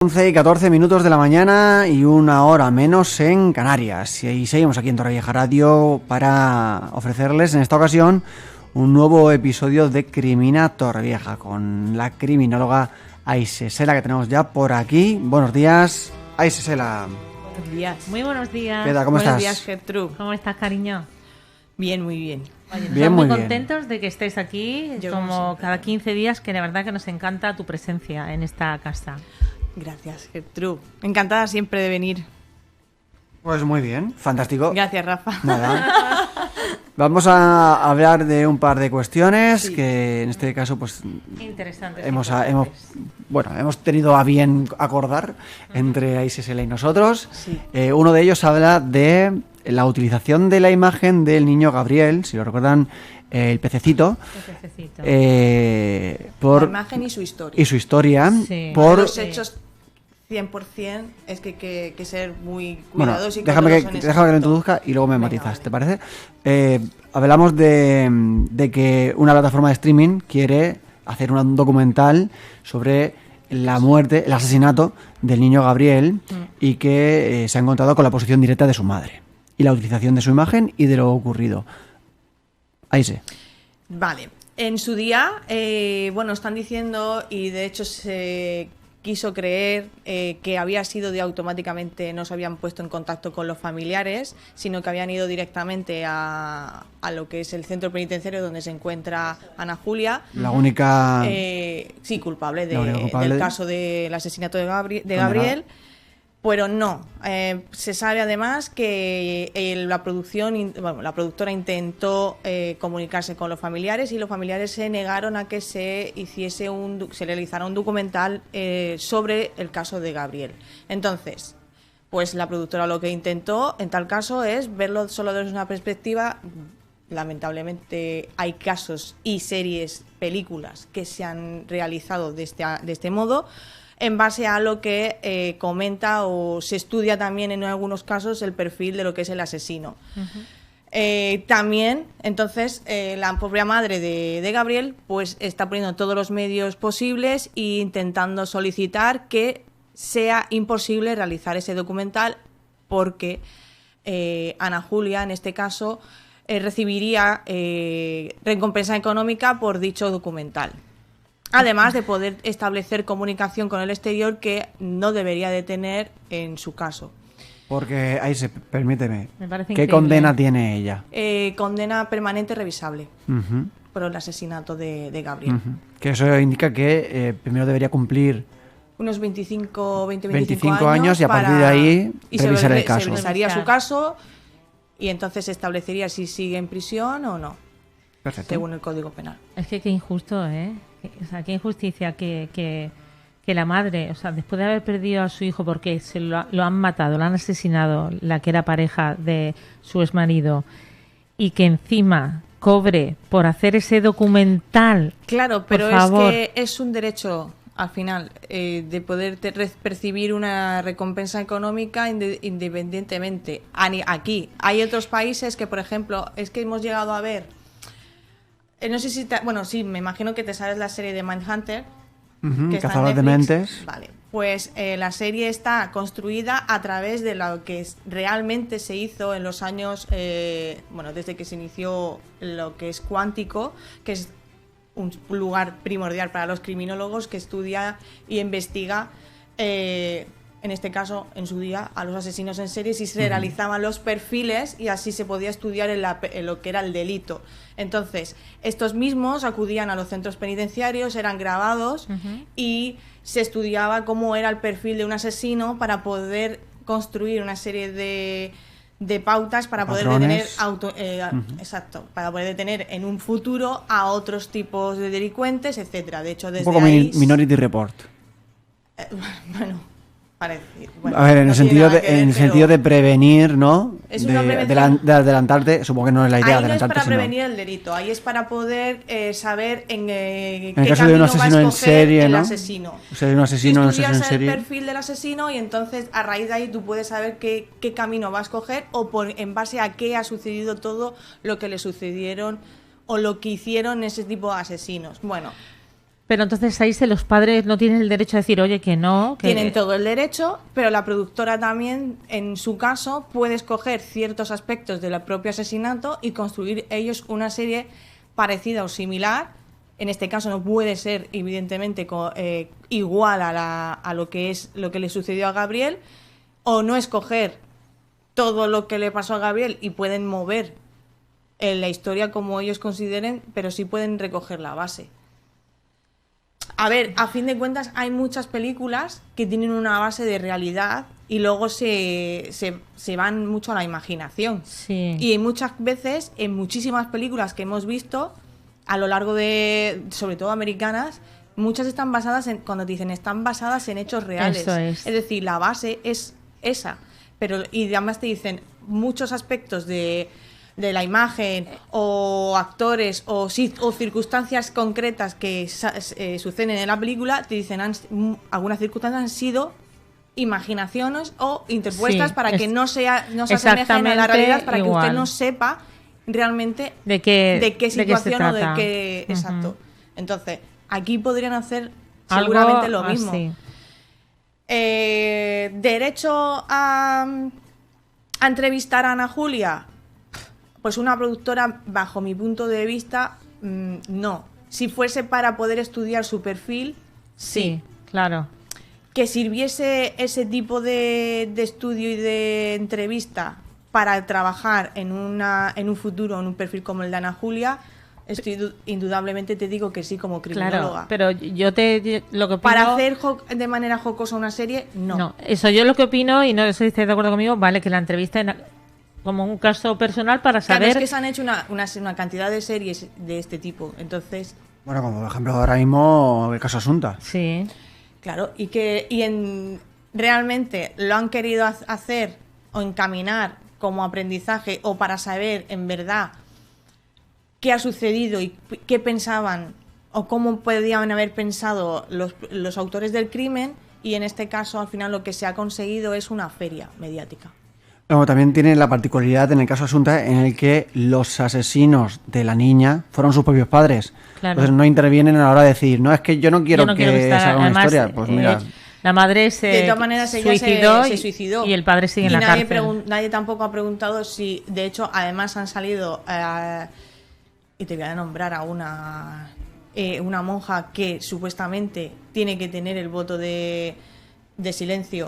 11:14 de la mañana y una hora menos en Canarias. Y seguimos aquí en Torrevieja Radio para ofrecerles en esta ocasión un nuevo episodio de Crimina Torrevieja con la criminóloga Aise Sela, que tenemos ya por aquí. Buenos días, Aise Sela. Buenos días. Muy buenos días. ¿Qué tal? ¿Cómo estás? Buenos días, Gertrude. ¿Cómo estás, cariño? Bien, muy bien. Oye, Bien, estamos muy muy bien. contentos de que estés aquí, Yo como como siempre. cada 15 días, que de verdad que nos encanta tu presencia en esta casa. Gracias, Gertrude. Encantada siempre de venir. Pues muy bien, fantástico. Gracias, Rafa. Nada. Vamos a hablar de un par de cuestiones Sí. que en este caso pues Interesantes. hemos importantes. tenido a bien acordar entre Aise Sela y nosotros. Sí. Uno de ellos habla de la utilización de la imagen del niño Gabriel, si lo recuerdan, el pececito, Qué pececito. La por imagen y su historia. y su historia, Sí. por Los hechos 100% es que ser muy bueno, cuidadosos y déjame cautelosos en que ese lo aspecto. introduzca y luego me Venga, matizas, vale. ¿te parece? Hablamos de que una plataforma de streaming quiere hacer un documental sobre la muerte, el asesinato del niño Gabriel y que se ha encontrado con la posición directa de su madre y la utilización de su imagen y de lo ocurrido. Aise. Vale. En su día, están diciendo, y de hecho se quiso creer que había sido de automáticamente, no se habían puesto en contacto con los familiares, sino que habían ido directamente a lo que es el centro penitenciario donde se encuentra Ana Julia. La única... Sí, culpable, La única culpable. del caso del asesinato de Condenada. Gabriel. Pero no, se sabe además que la productora intentó comunicarse con los familiares y los familiares se negaron a que se realizara un documental sobre el caso de Gabriel. Entonces, pues la productora lo que intentó en tal caso es verlo solo desde una perspectiva. Lamentablemente hay casos y series, películas que se han realizado de este modo, en base a lo que comenta o se estudia también en algunos casos el perfil de lo que es el asesino. También, entonces, la propia madre de Gabriel pues está poniendo todos los medios posibles e intentando solicitar que sea imposible realizar ese documental porque Ana Julia, en este caso, recibiría recompensa económica por dicho documental. Además de poder establecer comunicación con el exterior que no debería de tener en su caso. Porque, Aise, permíteme, Me parece ¿qué increíble. condena tiene ella? Condena permanente revisable Ujú, por el asesinato de Gabriel. ujú. Que eso indica que primero debería cumplir Unos 25 25 años y a partir de ahí revisar el caso. Se revisaría su caso y entonces se establecería si sigue en prisión o no, Perfecto. según el Código Penal. Es que qué injusto, ¿eh? O sea, qué injusticia que la madre, o sea, después de haber perdido a su hijo porque lo han matado, lo han asesinado, la que era pareja de su exmarido, y que encima cobre por hacer ese documental. Claro, pero Por favor. es que es un derecho al final de poder percibir una recompensa económica independientemente. Aquí hay otros países que, por ejemplo, es que hemos llegado a ver, no sé si sí, me imagino que te sabes la serie de Mindhunter. Ujú, Que está en Cazador de Netflix. mentes. Vale, pues la serie está construida a través de lo que realmente se hizo en los años, desde que se inició lo que es Cuántico, que es un lugar primordial para los criminólogos que estudia y investiga, en este caso, en su día, a los asesinos en serie y se realizaban los perfiles y así se podía estudiar en lo que era el delito. Entonces, estos mismos acudían a los centros penitenciarios, eran grabados y se estudiaba cómo era el perfil de un asesino para poder construir una serie de pautas para poder detener exacto, para poder detener en un futuro a otros tipos de delincuentes, etcétera. De hecho, Un desde poco ahí Minority Report. bueno, parece. A ver, en no el tiene sentido nada de, que ver, en el pero sentido de prevenir, ¿no? Es una prevención. De adelantarte, supongo que no es la idea ahí no es adelantarte, para sino... prevenir el delito, ahí es para poder saber en En qué el caso de camino un asesino va a en escoger serie, el ¿no? asesino. O sea, de un asesino, Tú un asesino en estudias serie. el perfil del asesino y entonces a raíz de ahí tú puedes saber qué camino va a escoger o en base a qué ha sucedido todo lo que le sucedieron o lo que hicieron ese tipo de asesinos. Bueno, Pero entonces ahí los padres no tienen el derecho a decir, oye, que no. Que... Tienen todo el derecho, pero la productora también, en su caso, puede escoger ciertos aspectos del propio asesinato y construir ellos una serie parecida o similar. En este caso no puede ser, evidentemente, igual a lo que le sucedió a Gabriel, o no escoger todo lo que le pasó a Gabriel y pueden mover la historia como ellos consideren, pero sí pueden recoger la base. A ver, a fin de cuentas hay muchas películas que tienen una base de realidad y luego se van mucho a la imaginación. Sí. Y muchas veces, en muchísimas películas que hemos visto, a lo largo de, sobre todo americanas, muchas están basadas cuando te dicen, están basadas en hechos reales. Eso es. Es decir, la base es esa. Y además te dicen muchos aspectos de la imagen o actores o circunstancias concretas que suceden en la película, te dicen algunas circunstancias han sido imaginaciones o interpuestas para que no se asemejen a la realidad, para que usted no sepa realmente de qué situación o de trata. qué... Exacto. Entonces, aquí podrían hacer seguramente lo mismo. Derecho a entrevistar a Ana Julia, pues una productora, bajo mi punto de vista, no. Si fuese para poder estudiar su perfil, sí. Claro. Que sirviese ese tipo de estudio y de entrevista para trabajar en un futuro, en un perfil como el de Ana Julia, indudablemente te digo que sí, como criminóloga. Claro, pero lo que opino... Para hacer de manera jocosa una serie, no. No, eso yo lo que opino, y no sé si estáis de acuerdo conmigo, vale, que la entrevista como un caso personal para saber... Claro, es que se han hecho una cantidad de series de este tipo, entonces... Bueno, como por ejemplo ahora mismo el caso Asunta. Sí. Claro, realmente lo han querido hacer o encaminar como aprendizaje o para saber en verdad qué ha sucedido y qué pensaban o cómo podían haber pensado los autores del crimen, y en este caso al final lo que se ha conseguido es una feria mediática. Luego también tiene la particularidad en el caso Asunta en el que los asesinos de la niña fueron sus propios padres. Claro. Entonces no intervienen a la hora de decir, no, es que yo no quiero que se haga una además, historia. Pues mira... la madre de todas maneras ella se suicidó y el padre sigue en la cárcel. Nadie tampoco ha preguntado si, de hecho, además han salido, y te voy a nombrar a una monja que supuestamente tiene que tener el voto de silencio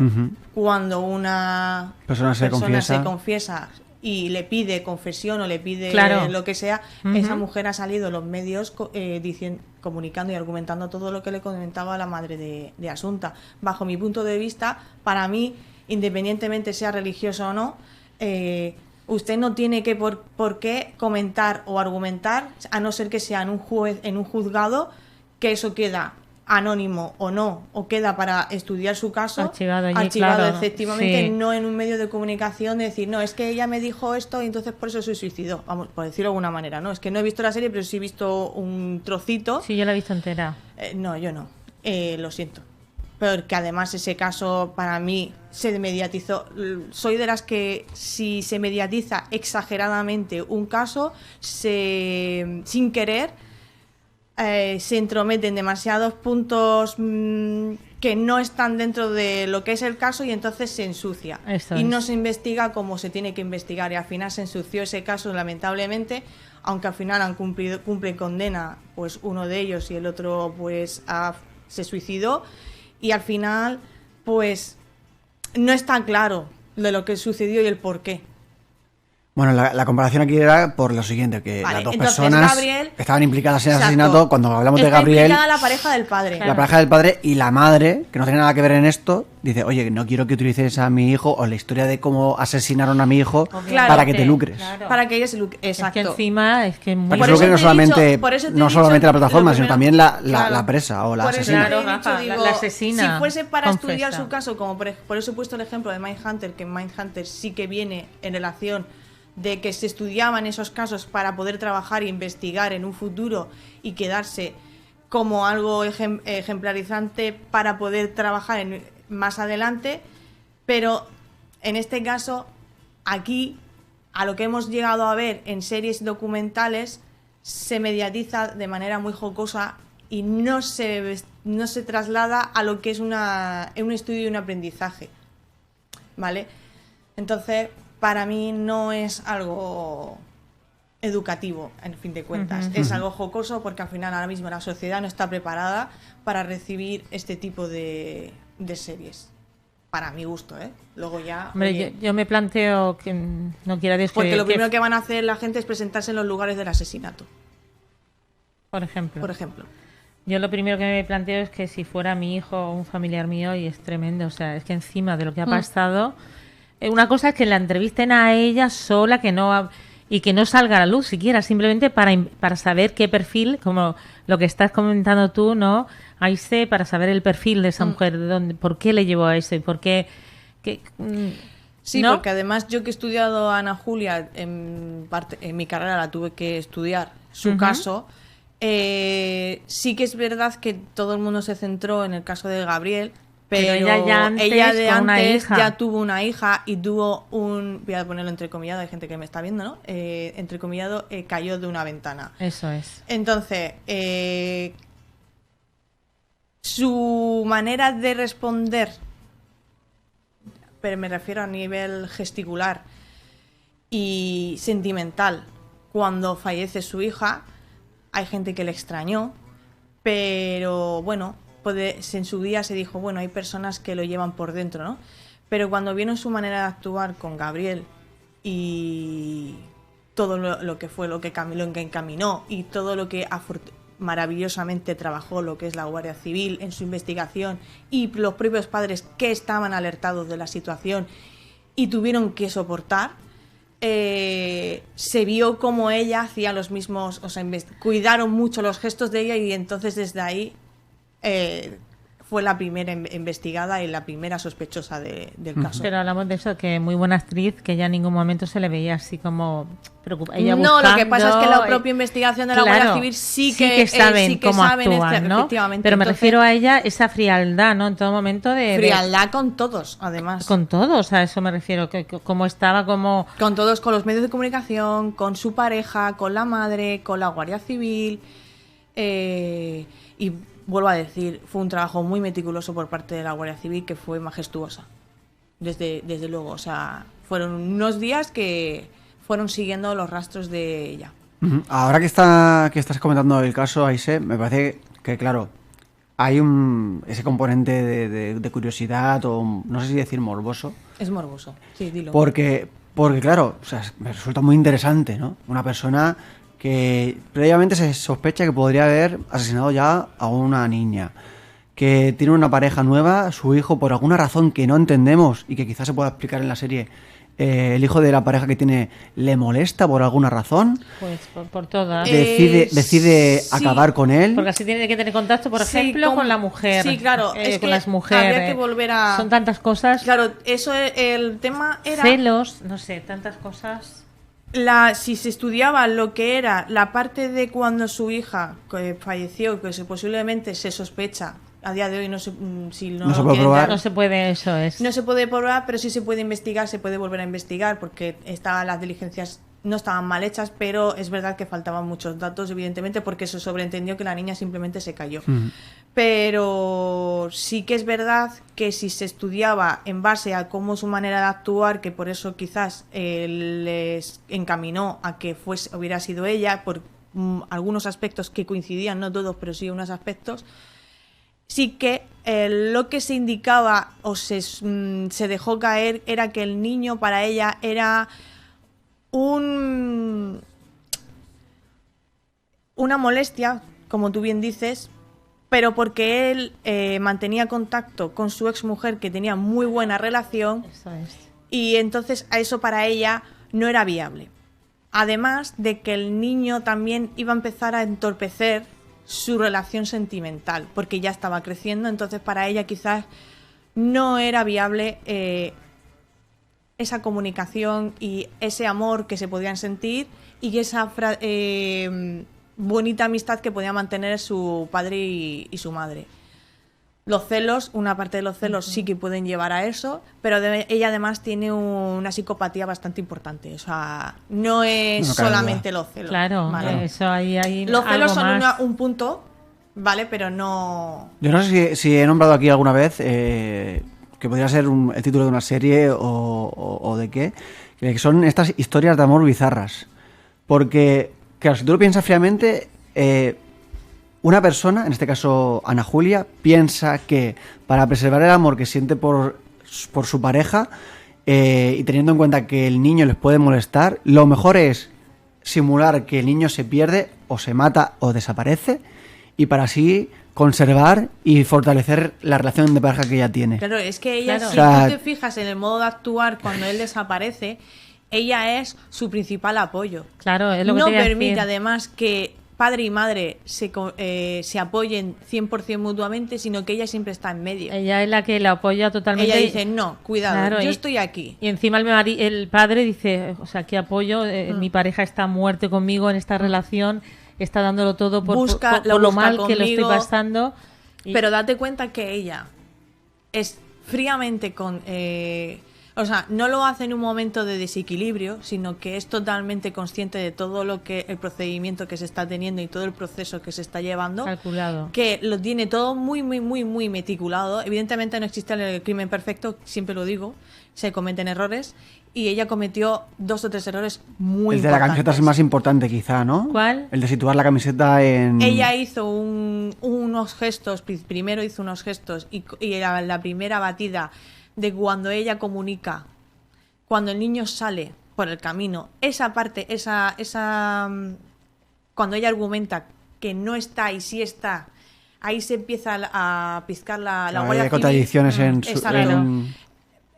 cuando una persona se confiesa y le pide confesión o le pide lo que sea. Esa mujer ha salido en los medios comunicando y argumentando todo lo que le comentaba la madre de Asunta. Bajo mi punto de vista, para mí, independientemente sea religioso o no, usted no tiene que por qué comentar o argumentar, a no ser que sea en un juzgado, que eso queda anónimo o no, o queda para estudiar su caso, archivado claro, efectivamente, sí. No en un medio de comunicación de decir, no, es que ella me dijo esto y entonces por eso se suicidó, vamos, por decirlo de alguna manera, ¿no? Es que no he visto la serie, pero sí he visto un trocito. Sí, yo la he visto entera. No, yo no, lo siento. Porque además ese caso para mí se mediatizó. Soy de las que si se mediatiza exageradamente un caso, sin querer, se entrometen demasiados puntos que no están dentro de lo que es el caso y entonces se ensucia. No se investiga como se tiene que investigar y al final se ensució ese caso, lamentablemente, aunque al final cumple condena, pues uno de ellos y el otro pues se suicidó, y al final pues no está claro de lo que sucedió y el por qué. Bueno, la comparación aquí era por lo siguiente, que las dos personas Gabriel, estaban implicadas en el asesinato. Cuando hablamos de Gabriel, está implicada la pareja del padre. La pareja del padre y la madre, que no tiene nada que ver en esto, dice, oye, no quiero que utilices a mi hijo o la historia de cómo asesinaron a mi hijo para que te lucres. Claro. Para que ella se lucre, exacto. Es que encima es que muy... Para que no solamente la plataforma, sino también la presa o la asesina. La asesina. Si fuese para estudiar su caso, como por eso he puesto el ejemplo de Mindhunter, que Mindhunter sí que viene en relación de que se estudiaban esos casos para poder trabajar e investigar en un futuro y quedarse como algo ejemplarizante para poder trabajar más adelante, pero en este caso, aquí, a lo que hemos llegado a ver en series documentales, se mediatiza de manera muy jocosa y no se traslada a lo que es un estudio y un aprendizaje, ¿vale? Entonces, para mí no es algo educativo, en fin de cuentas. Es algo jocoso porque al final ahora mismo la sociedad no está preparada para recibir este tipo de series. Para mi gusto, ¿eh? Luego ya... Hombre, yo me planteo que no quiera decir porque lo primero que van a hacer la gente es presentarse en los lugares del asesinato. Por ejemplo. Yo lo primero que me planteo es que si fuera mi hijo o un familiar mío, y es tremendo, o sea, es que encima de lo que ha pasado, una cosa es que la entrevisten a ella sola, y que no salga a la luz siquiera, simplemente para saber qué perfil, como lo que estás comentando tú, ¿no? Aise, para saber el perfil de esa mujer, por qué le llevó a eso y por qué... Sí, ¿no? porque además yo que he estudiado a Ana Julia, en mi carrera la tuve que estudiar, su caso, sí que es verdad que todo el mundo se centró en el caso de Gabriel, pero ella de antes ya tuvo una hija y tuvo voy a ponerlo entrecomillado, hay gente que me está viendo, ¿no? Entrecomillado, cayó de una ventana. Eso es. Entonces, su manera de responder, pero me refiero a nivel gesticular y sentimental, cuando fallece su hija, hay gente que le extrañó, pero bueno, en su día se dijo, bueno, hay personas que lo llevan por dentro, ¿no? Pero cuando vieron su manera de actuar con Gabriel y todo lo que fue, lo que encaminó y todo lo que maravillosamente trabajó lo que es la Guardia Civil en su investigación y los propios padres que estaban alertados de la situación y tuvieron que soportar, se vio como ella hacía los mismos, o sea, cuidaron mucho los gestos de ella y entonces desde ahí fue la primera investigada y la primera sospechosa del caso. Pero hablamos de eso, que muy buena actriz, que ya en ningún momento se le veía así como preocupada. No, lo que pasa es que la propia investigación de la Guardia Civil sí que saben cómo actúan, ¿no? Efectivamente. Pero me refiero a ella, esa frialdad, ¿no? En todo momento frialdad con todos, además. Con todos, a eso me refiero, que cómo estaba, como... Con todos, con los medios de comunicación, con su pareja, con la madre, con la Guardia Civil, y vuelvo a decir, fue un trabajo muy meticuloso por parte de la Guardia Civil que fue majestuosa, desde luego. O sea, fueron unos días que fueron siguiendo los rastros de ella. Ahora que estás comentando el caso, Aise, me parece que, claro, hay ese componente de curiosidad o no sé si decir morboso. Es morboso, sí, dilo. Porque claro, o sea, me resulta muy interesante, ¿no? Una persona que previamente se sospecha que podría haber asesinado ya a una niña, que tiene una pareja nueva, su hijo, por alguna razón que no entendemos y que quizás se pueda explicar en la serie, el hijo de la pareja que tiene le molesta por alguna razón. Pues por todas. Decide sí, acabar con él. Porque así tiene que tener contacto, por ejemplo, con la mujer. Sí, claro. Es con que las mujeres. Habría que volver a... Son tantas cosas. Claro, eso, el tema era... Celos, no sé, tantas cosas... Si se estudiaba lo que era la parte de cuando su hija falleció, que posiblemente se sospecha, a día de hoy no se puede probar. No se puede, eso es. No se puede probar, pero sí se puede investigar, se puede volver a investigar, porque las diligencias no estaban mal hechas, pero es verdad que faltaban muchos datos, evidentemente, porque se sobreentendió que la niña simplemente se cayó. Pero sí que es verdad que si se estudiaba en base a cómo su manera de actuar, que por eso quizás les encaminó a que hubiera sido ella, por algunos aspectos que coincidían, no todos, pero sí unos aspectos, sí que lo que se indicaba o se dejó caer era que el niño para ella era una molestia, como tú bien dices, pero porque él mantenía contacto con su exmujer, que tenía muy buena relación, Eso es. y entonces a eso para ella no era viable. Además de que el niño también iba a empezar a entorpecer su relación sentimental, porque ya estaba creciendo, entonces para ella quizás no era viable esa comunicación y ese amor que se podían sentir y esa bonita amistad que podía mantener su padre y su madre. Los celos, una parte de los celos sí que pueden llevar a eso, pero ella además tiene una psicopatía bastante importante. O sea, no es solamente los celos. Claro, ¿vale? eso ahí hay los celos algo son más. un punto ¿vale? Pero no... Yo no sé si he nombrado aquí alguna vez que podría ser el título de una serie o de qué, que son estas historias de amor bizarras. Porque, claro, si tú lo piensas fríamente, una persona, en este caso Ana Julia, piensa que para preservar el amor que siente por su pareja, y teniendo en cuenta que el niño les puede molestar, lo mejor es simular que el niño se pierde o se mata o desaparece, y para así conservar y fortalecer la relación de pareja que ella tiene. Claro, es que ella, Claro. si O sea, tú te fijas en el modo de actuar cuando él desaparece, ella es su principal apoyo. Claro, es lo que No te iba a permite decir. además que padre y madre se apoyen 100% mutuamente, sino que ella siempre está en medio. Ella es la que la apoya totalmente. Ella dice, no, cuidado, Claro, yo y- estoy aquí. Y encima el padre dice, o sea, qué apoyo, mi pareja está a muerte conmigo en esta relación, está dándolo todo por Lo lo busca mal que lo estoy conmigo. pasando. Y- Pero date cuenta que ella es fríamente o sea, no lo hace en un momento de desequilibrio, sino que es totalmente consciente de todo lo que el procedimiento que se está teniendo y todo el proceso que se está llevando. Calculado. Que lo tiene todo muy, muy, muy, muy meticulado. Evidentemente no existe el crimen perfecto, siempre lo digo, se cometen errores. Y ella cometió 2 o 3 errores muy El de la camiseta importantes. es el más importante quizá, ¿no? ¿Cuál? El de situar la camiseta en... Ella hizo unos gestos, primero hizo unos gestos y la primera batida de cuando ella comunica, cuando el niño sale por el camino, esa parte, cuando ella argumenta que no está y sí está, ahí se empieza a pizcar la Claro, Guardia hay Civil. contradicciones en su... Exacto. en-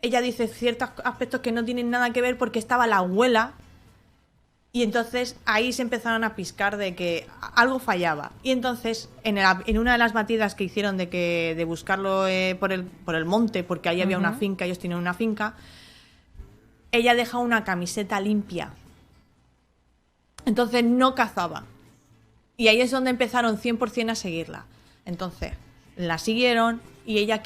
Ella dice ciertos aspectos que no tienen nada que ver porque estaba la abuela y entonces ahí se empezaron a piscar de que algo fallaba. Y entonces en una de las batidas que hicieron de buscarlo por el monte, porque ahí había una finca, ellos tienen una finca, ella deja una camiseta limpia. Entonces no cazaba. Y ahí es donde empezaron 100% a seguirla. Entonces la siguieron y ella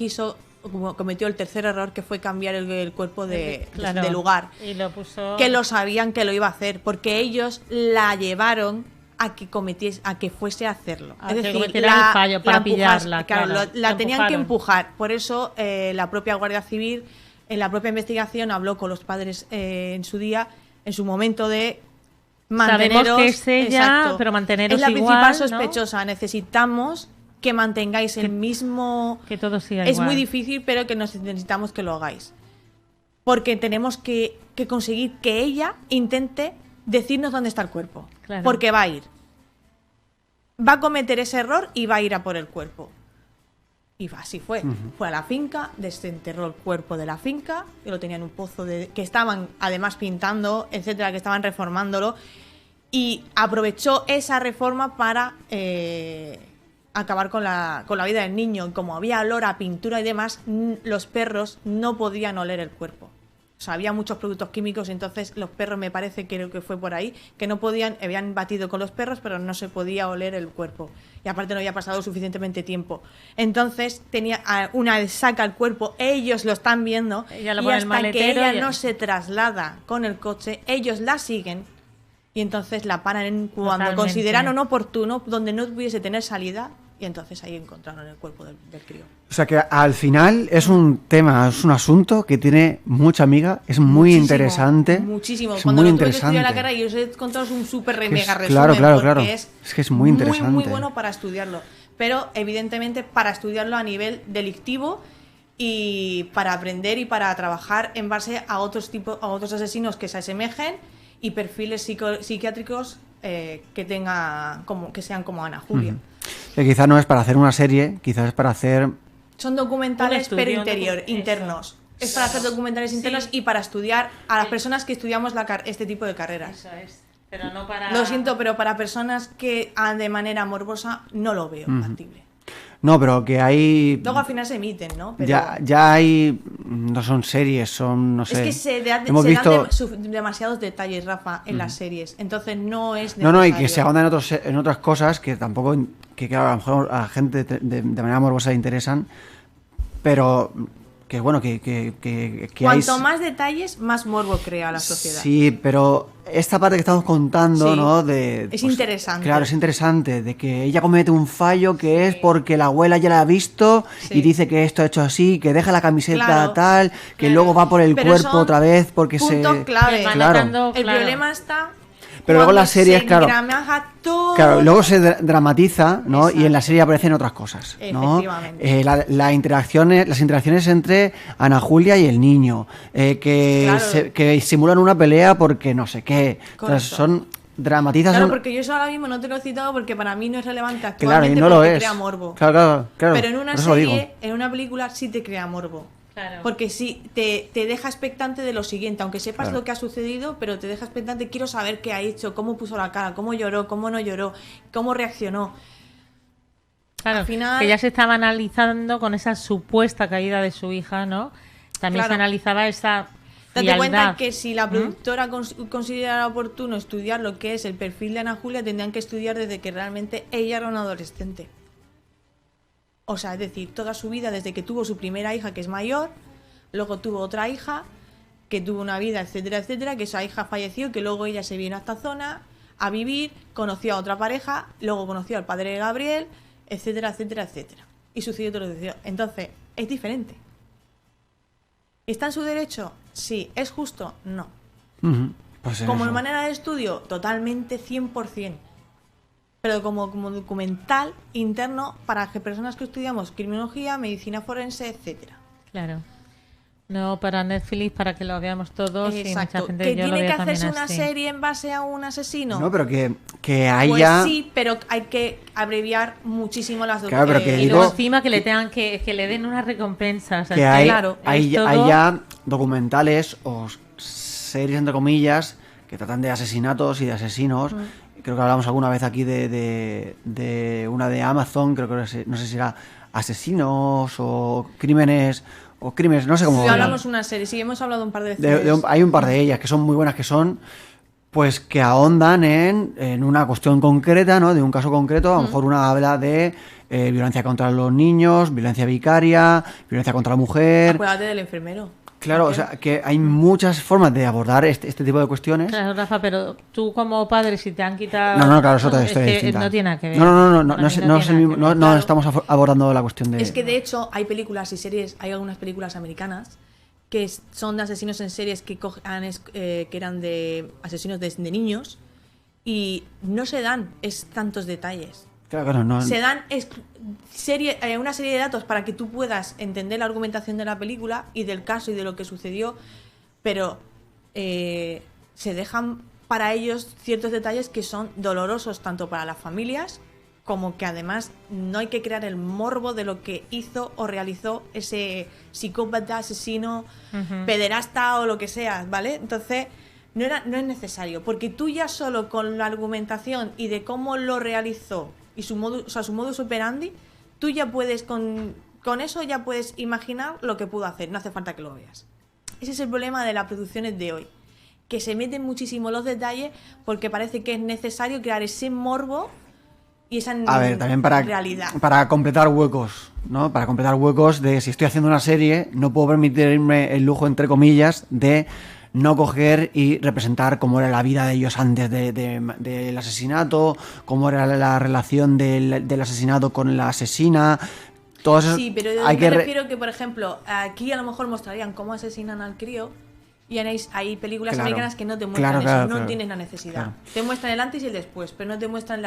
cometió el tercer error, que fue cambiar el cuerpo Claro. de lugar. Y lo puso... Que lo sabían que lo iba a hacer, porque ellos la llevaron a que fuese a hacerlo. A que cometiera el fallo para pillarla, claro, la la tenían que empujaron. empujar. Por eso la propia Guardia Civil, en la propia investigación, habló con los padres en su momento de manteneros. Sabemos que es ella, exacto. pero manteneros es la igual, principal ¿no? sospechosa. Necesitamos que mantengáis el mismo... Que todo siga Es igual. muy difícil, pero que necesitamos que lo hagáis. Porque tenemos que conseguir que ella intente decirnos dónde está el cuerpo. Claro. Porque va a ir. Va a cometer ese error y va a ir a por el cuerpo. Y así fue. Fue a la finca, desenterró el cuerpo de la finca, que lo tenía en un pozo que estaban además pintando, etcétera, que estaban reformándolo. Y aprovechó esa reforma para acabar con la vida del niño. Como había olor a pintura y demás, los perros no podían oler el cuerpo. O sea, había muchos productos químicos y entonces los perros, me parece, creo que fue por ahí, que no podían, habían batido con los perros, pero no se podía oler el cuerpo. Y aparte no había pasado suficientemente tiempo. Entonces, una vez saca el cuerpo, ellos lo están viendo, Ella lo y pone en el hasta que maletero ella y- no se traslada con el coche, ellos la siguen y entonces la paran cuando Totalmente. consideran oportuno, donde no pudiese tener salida, y entonces ahí encontraron el cuerpo del crío. O sea que al final es un tema, es un asunto que tiene mucha miga, es muy Muchísimo, interesante. Muchísimo. Es Cuando muy lo tuve que estudiar interesante. la carrera y os he contado es un súper Es- mega resumen. claro, claro, porque claro. Es que es muy interesante. Muy bueno para estudiarlo. Pero evidentemente para estudiarlo a nivel delictivo y para aprender y para trabajar en base a otros asesinos que se asemejen y perfiles psiquiátricos que sean como Ana Julia. Que quizás no es para hacer una serie, quizás es para hacer... Son documentales, Un pero estudio, internos. Es para hacer documentales internos y para estudiar a las personas que estudiamos este tipo de carreras. Eso es. Pero no para... Lo siento, pero para personas que de manera morbosa no lo veo factible. No, pero que hay... Luego al final se emiten, ¿no? Pero Ya hay... No son series, son, no sé... es que se Hemos dan visto... demasiados detalles, Rafa, en las series. Entonces no es No, y que necesario. se ahondan en otras cosas que tampoco... Que claro, a lo mejor a la gente de manera morbosa le interesan, pero bueno, que Cuanto hay... más detalles, más morbo crea la sociedad. Sí, pero esta parte que estamos contando, Sí, ¿no? es interesante. Claro, es interesante, de que ella comete un fallo que es porque la abuela ya la ha visto y dice que esto ha hecho así, que deja la camiseta Claro, tal, que claro. luego va por el Pero cuerpo son otra vez porque puntos clave. Claro. El problema está... Pero luego cuando la serie, se claro, engramaja todo. claro, luego se dramatiza, ¿no? Exacto. Y en la serie aparecen otras cosas, ¿no? Efectivamente. Las interacciones entre Ana Julia y el niño, Claro. que simulan una pelea porque no sé qué. Entonces, son dramatizas. Claro, porque yo eso ahora mismo no te lo he citado porque para mí no es relevante Claro, actualmente y no lo porque es. crea morbo. Claro. Pero en una por eso lo digo. serie, en una película, sí te crea morbo. Claro. Porque sí, te deja expectante de lo siguiente, aunque sepas Claro. lo que ha sucedido, pero te deja expectante, quiero saber qué ha hecho, cómo puso la cara, cómo lloró, cómo no lloró, cómo reaccionó. Claro, Al final- que ya se estaba analizando con esa supuesta caída de su hija, ¿no? También Claro. se analizaba esa Date cuenta frialdad. que si la productora considerara oportuno estudiar lo que es el perfil de Ana Julia, tendrían que estudiar desde que realmente ella era una adolescente. O sea, es decir, toda su vida desde que tuvo su primera hija, que es mayor, luego tuvo otra hija, que tuvo una vida, etcétera, etcétera, que esa hija falleció, que luego ella se vino a esta zona a vivir, conoció a otra pareja, luego conoció al padre de Gabriel, etcétera, etcétera, etcétera. Y sucedió todo lo que sucedió. Entonces, es diferente. ¿Está en su derecho? Sí. ¿Es justo? No. Ujú. Pues Como eso. manera de estudio, totalmente 100%. Pero como documental interno para que personas que estudiamos criminología, medicina forense, etcétera. Claro. No para Netflix, para que lo veamos todos y mucha Exacto. gente ¿Que yo lo tiene veo que también hacerse una así. serie en base a un asesino? No, pero que Pues haya... sí, pero hay que abreviar muchísimo las dos. Claro, pero que Y digo- luego encima que le tengan que le den una recompensa. O sea, que es hay, claro, hay, es todo- hay ya documentales o series, entre comillas, que tratan de asesinatos y de asesinos. Creo que hablamos alguna vez aquí de una de Amazon, creo que no sé si era asesinos o crímenes, no sé cómo... Sí, hablamos una serie, sí, hemos hablado un par de veces. Hay un par de ellas que son muy buenas, que son pues que ahondan en una cuestión concreta, ¿no? De un caso concreto. A lo mejor una habla de violencia contra los niños, violencia vicaria, violencia contra la mujer. Acuérdate del enfermero. Claro, o sea, que hay muchas formas de abordar este tipo de cuestiones. Claro, Rafa, pero tú como padre, si te han quitado... No, claro, es otra historia que distinta. no tiene nada que ver. No, Para no, mí es tiene el nada mismo- que no, ver. no Claro. estamos abordando la cuestión de... Es que de hecho hay películas y series, hay algunas películas americanas que son de asesinos en series que eran de asesinos de niños y no se dan tantos detalles. Claro, no. Se dan una serie de datos para que tú puedas entender la argumentación de la película y del caso y de lo que sucedió, pero se dejan para ellos ciertos detalles que son dolorosos tanto para las familias como que además no hay que crear el morbo de lo que hizo o realizó ese psicópata, asesino, pederasta o lo que sea, ¿vale? Entonces no es necesario, porque tú ya solo con la argumentación y de cómo lo realizó y su modus operandi, tú ya puedes con eso ya puedes imaginar lo que pudo hacer, no hace falta que lo veas. Ese es el problema de las producciones de hoy, que se meten muchísimo los detalles porque parece que es necesario crear ese morbo y esa A ver, también realidad. para completar huecos, ¿no? Para completar huecos de si estoy haciendo una serie, no puedo permitirme el lujo, entre comillas, de no coger y representar cómo era la vida de ellos antes del asesinato, cómo era la relación del asesinato con la asesina. Todo eso Sí, pero yo hay me que refiero que, por ejemplo, aquí a lo mejor mostrarían cómo asesinan al crío y hay películas Claro. americanas que no te muestran Claro, eso, no claro. tienes la necesidad. Claro. Te muestran el antes y el después, pero no te muestran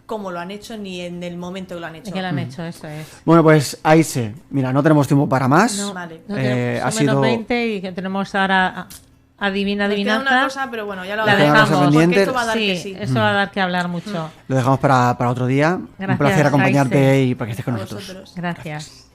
cómo lo han hecho ni en el momento que lo han hecho. Es que lo han hecho, eso es. Bueno, pues Aise, mira, no tenemos tiempo para más. No, Vale. no Ha tenemos sido... menos 20 y que tenemos ahora adivina, Nos queda adivinanza. una cosa, pero bueno, ya lo La hablaremos, dejamos. porque pendiente. esto va a dar Sí, que sí. eso va a dar que hablar mucho. Lo dejamos para otro día. Un Gracias, placer acompañarte Aise. y para que estés con A nosotros. vosotros. Gracias.